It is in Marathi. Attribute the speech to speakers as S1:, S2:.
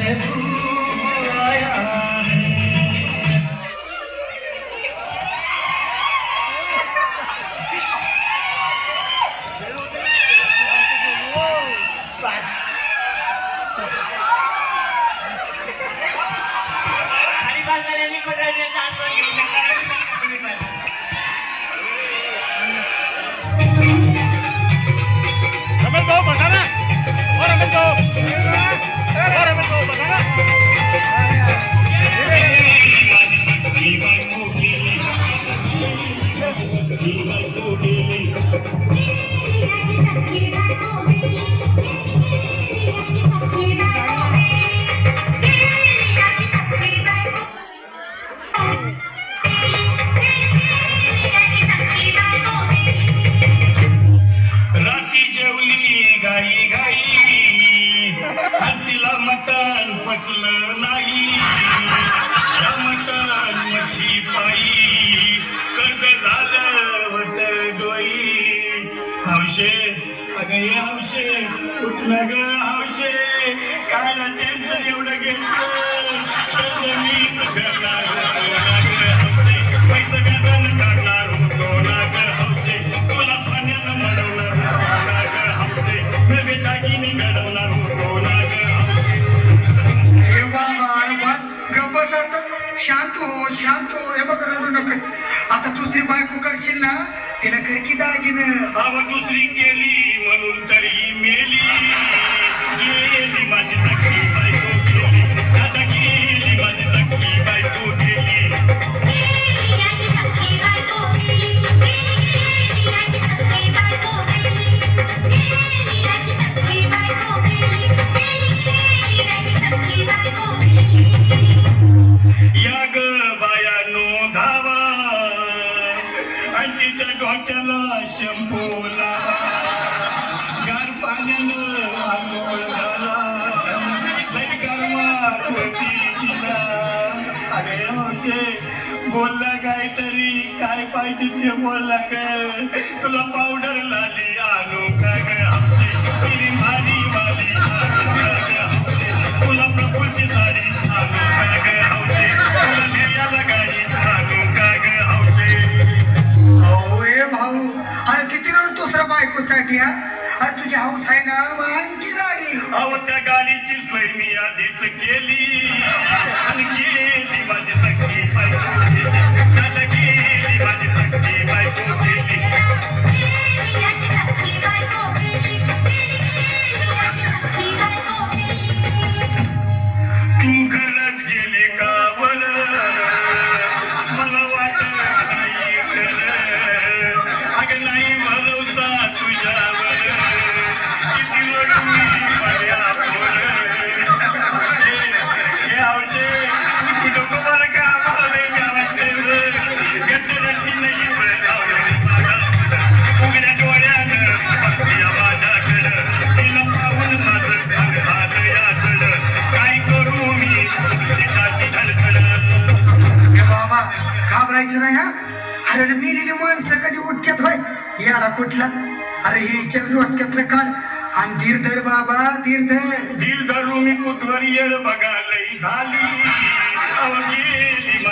S1: मुझे तू आया है। खाली बाजाराने कोणाने चालू
S2: रमेश भाऊ बसा ना. ओ रमेश भाऊ, ओ रमेश भाऊ बसा ना.
S1: राती जेवली गाई गाई आणि तिला मटण पचलं नाही. या मटण मच्छी पायी कर्ज झालं वट डोई. हौशे अगं ये हौशे उठलं ग हौशे, काय ना टेन्शन एवढं घेतलं कर्ज मीच करणार होतो ना ग हौशे. पैसे गगन काढणार होतो ना ग हौशे. तुला पाण्यानं मडवणार होतो ना ग हौशे. नवे दागिने घडवणार होतो ना ग हौशे.
S3: हे बाबा बस गप्प बस आता. शांत हो शांत हो. हे बघ रडू नकोस. आता दुसरी बायको करशील ना तिला कर की दागिनं.
S1: अव दुसरी केली म्हणून तरी मेली. गेली माझी सखी बायको गेली. दादा गेली माझी सखी बायको गेली. या ग बायानो धावा आणि तिच्या डोक्याला शंभू लावा. गार पाण्यानं आंघोळ घाला, लई गारवाट होती तिला. अगे हौशे बोलला काहीतरी, काय पाहिजे ते बोलला ग. तुला पावडर लाली आणू का ग हौशे. तिरी भारी वाली आणू का ग हौशे. तुला प्रभूची साडी आणू का ग हौशे. तुला न्यायाला गाडी आणू का ग हौशे.
S3: अहो हे भाऊ अरे किती रड दुसऱ्या बायकोसाठी हा. अरे तुझी हौस आहे ना मग आणखी गाडी.
S1: अहो त्या गाडीची सोय मी आधीच केली आणि गेली माझी सखी बायको गेली. दादा गेली माझी सखी बायको गेली. तू खरंच गेली का बरं, मला वाटत नाही खरं. अगं नाही भरोसा तुझ्यावर, किती रडू मी माझ्यावर. हे हौशे तू कुठं कुमार का भावे गावात गटरची नाही उघड्या डोळ्यानं बघते माझ्याकडं. तिला पाहून माझं अंग झालं याचलं. काय करू मी तिसाठी धडधड.
S3: हे बाबा घाबरायचं नाही हा. अरे मेलेली माणसं कधी उठक्यात होय याला कुठला. अरे हे डोसक्यातलं काढ आणि धीर धर बाबा धीर धर.
S1: दिल धरू मी कुठवर येळ बघालई झाली. अव गेली